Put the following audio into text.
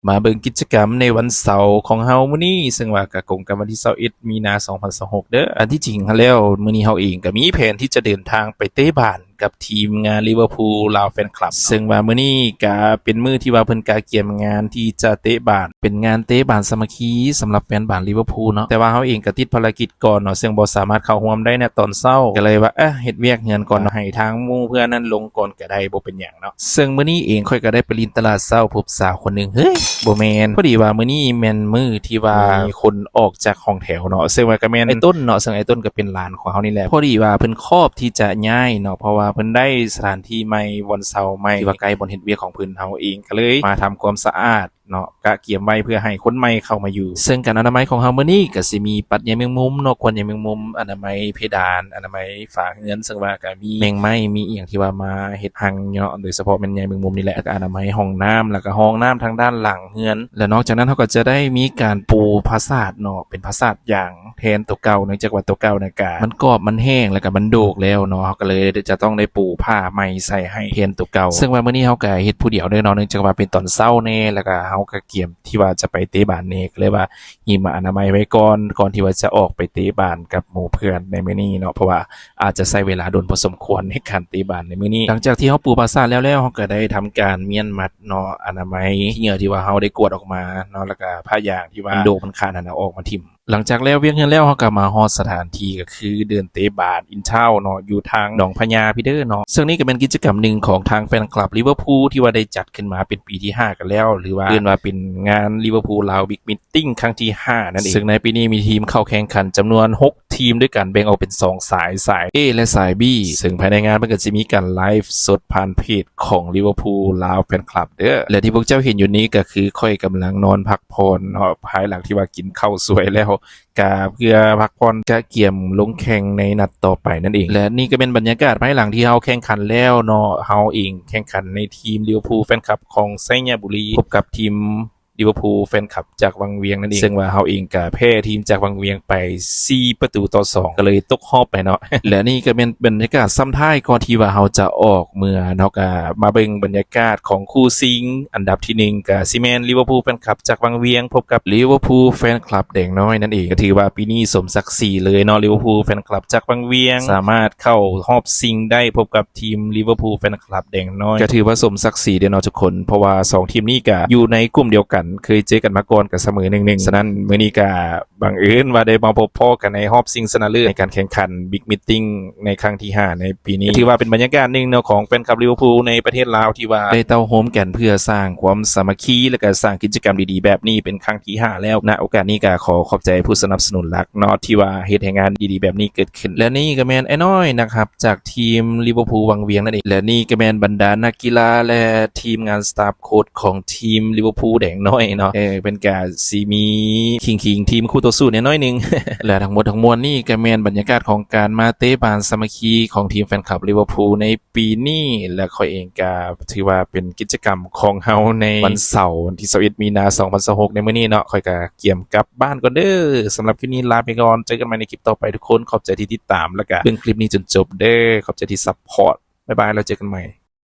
มาเบิ่งกิจกรรมในวันเสาร์ของเฮามื้อนี้ซึ่งว่ากะกงกันวันที่21มีนา2026เด้ออันที่จริงหั้นแล้วมื้อนี้เฮาเองก็มีแผนที่จะเดินทางไปเตะบ้านกับทีมงานลิเวอร์พูลลาวแฟนคลับซึ่งว่ามื้อนี้ก็เป็นมื้อที่ว่าเพิ่นกะเกียมงานที่จะเตะบ้านเป็นงานเตะบ้านสามัคคีสำหรับแฟนบ้านลิเวอร์พูลเนาะแต่ว่าเฮาเองก็ติดภารกิจก่อนเนาะซึ่งบ่สามารถเข้าร่วมได้ในตอนเช้าก็เลยว่าเฮ็ดเวียกเฮือนก่อนเนาะให้ทางหมู่เพื่อนนั้นลงก่อนก็ได้บ่เป็นหยังเนาะซึ่งมื้อนี้เองข้อยก็ได้ไปลินตลาดเช้าพบสาวคนหนึงเฮ้ยบ่แม่นพอดีว่ามื้อนี้แม่นมื้อที่ว่ามีคนออกจากห้องแถวเนาะซึ่งว่าก็แม่นไอ้ต้นเนาะซึ่งไอ้ต้นก็เป็นหลานของเฮานี่แหละพอดีว่าเพิ่นครอบที่จะย้ายเนาะเพราะว่าเพิ่นได้สถานที่ใหม่วันเสาร์ใหม่ที่ว่าใกล้บ่อนเฮ็ดเวียกของเพิ่นเฮาเองก็เลยมาทำความสะอาดเนาะกะเกียมไว้เพื่อให้คนใหม่เข้ามาอยู่ซึ่งการอนามัยของเฮามื้อนี้ก็สิมีปัดใยแมงมุมเนาะควนใยแมงมุมอนามัยเพดานอนามัยฝาเรือนซึ่งว่าก็มีแมงไม้มีอีหยังที่ว่ามาเฮ็ดรังเนาะโดยเฉพาะแม่นใยแมงมุมนี่แหละแล้วก็อนามัยห้องน้ำแล้วก็ห้องน้ำทางด้านหลังเรือนและนอกจากนั้นเฮาก็จะได้มีการปูผาสาดเนาะเป็นผาสาดอย่างแทนตัวเก่าเนื่องจากว่าตัวเก่าน่ะก็มันกรอบมันแห้งแล้วก็มันโดกแล้วเนาะเฮาก็เลยจะต้องได้ปูผ้าใหม่ใส่ให้แทนตัวเก่าซึ่งว่ามื้อนี้เฮาก็เฮ็ดผู้เดียวเด้อเนาะเนื่องจากว่าเป็นตอนเช้าแน่แล้วก็เฮาก็เกียมที่ว่าจะไปเตะบ้านนี่ก็เลยว่าหิมอนามัยไว้ก่อนที่ว่าจะออกไปเตะบ้านกับหมู่เพื่อนในมื้อนี้เนาะเพราะว่าอาจจะใช้เวลาโดนพอสมควรในการเตะบ้านในมื้อนี้หลังจากที่เฮาปูผาสาดแล้วเฮาก็ได้ทำการเมียนมัดเนาะอนามัยเหงื่อที่ว่าเฮาได้กวดออกมาเนาะแล้วก็ผ้ายางที่ว่ามันโดกมันขาดนั่นน่ะออกมาทิ่มหลังจากแล้วเวียกเฮือนแล้วเฮาก็มาฮอดสถานที่ก็คือเดินเตะบ้านอินทาวน์เนาะอยู่ทางหนองพญาพี่เด้อเนาะซึ่งนี่ก็เป็นกิจกรรมหนึ่งของทางแฟนคลับลิเวอร์พูลที่ว่าได้จัดขึ้นมาเป็นปีที่5กันแล้วหรือว่าเรียกว่าเป็นงานลิเวอร์พูลลาวบิ๊กมีตติ้งครั้งที่5นั่นเองซึ่งในปีนี้มีทีมเข้าแข่งขันจำนวน6ทีมด้วยกันแบ่งออกเป็น2สาย A และสาย B ซึ่งภายในงานมันก็จะมีการไลฟ์สดผ่านเพจของลิเวอร์พูลลาวแฟนคลับเด้อและที่พวกเจ้าเห็นอยู่นี้ก็คือค่อยกำลังนอนพักผ่อนเนาะภายหลังที่ว่ากินข้าวสวยแล้วกะเพื่อพักผ่อนกะเกียมลงแข่งในนัดต่อไปนั่นเองและนี่ก็เป็นบรรยากาศภายหลังที่เฮาแข่งขันแล้วเนาะเฮาเองแข่งขันในทีมลิเวอร์พูลแฟนคลับของไซญบุรีพบกับทีมลิเวอร์พูลแฟนคลับจากวังเวียงนั่นเองซึ่งว่าเฮาเองก็แพ้ทีมจากวังเวียงไป4-2ก็เลยตกรอบไปเนาะ และนี่ก็เป็นบรรยากาศซ้ำท้ายก่อนที่ว่าเฮาจะออกเมื่อเนาะก็มาเบิ่งบรรยากาศของคู่ซิงอันดับที่1ก็สิแม่นลิเวอร์พูลแฟนคลับจากวังเวียงพบกับลิเวอร์พูลแฟนคลับแดงน้อยนั่นเองก็ถือว่าปีนี้สมศักดิ์ศรีเลยเนาะลิเวอร์พูลแฟนคลับจากวังเวียงสามารถเข้ารอบซิงได้พบกับทีมลิเวอร์พูลแฟนคลับแดงน้อยก็ถือว่าสมศักดิ์ศรีเด้อเนาะทุกคนเพราะว่า2ทีมนี้ก็อยู่ในกลุ่มเดียวกันเคยเจอกันมาก่อนก็เสมอ1-1ฉะนั้นมื้อนี้ก็บังเอิญว่าได้มาพบพ้อกันในรอบชิงชนะเลิศในการแข่งขันบิ๊กมีตติ้งในครั้งที่5ในปีนี้ถือว่าเป็นบรรยากาศหนึ่งเนาะของแฟนคลับลิเวอร์พูลในประเทศลาวที่ว่าได้เต้าโฮมกันเพื่อสร้างความสามัคคีและก็สร้างกิจกรรมดีๆแบบนี้เป็นครั้งที่5แล้วณโอกาสนี้ก็ขอขอบใจผู้สนับสนุนหลักเนาะที่ว่าเฮ็ดให้งานดีๆแบบนี้เกิดขึ้นและนี่ก็แม่นไอ้น้อยนะครับจากทีมลิเวอร์พูลวังเวียงนั่นเองและนี่ก็แม่นบรรดานักกีฬาและทีมงานสตาฟโค้ชของทีมลิเวอร์พูลแดงน้อยเนาะเป็นการสิมีคิงทีมคู่ต่อสู้เนี่ยน้อยนึง และทั้งหมดทั้งมวลนี่ก็แม่นบรรยากาศของการมาเตะบานสามัคคีของทีมแฟนคลับลิเวอร์พูลในปีนี้และข้อยเองก็ถือว่าเป็นกิจกรรมของเฮาในวันเสาร์ที่21มีนาคม2026ในมื้อนี้เนาะข้อยก็เกียมกลับบ้านก่อนเด้อสำหรับคลิปนี้ลาไปก่อนเจอกันใหม่ในคลิปต่อไปทุกคนขอบใจที่ติดตามแล้วก็เบิ่งคลิปนี้จนจบเด้อขอบใจที่ซัพพอร์ตบ๊ายบายแล้วเจอกันใหม่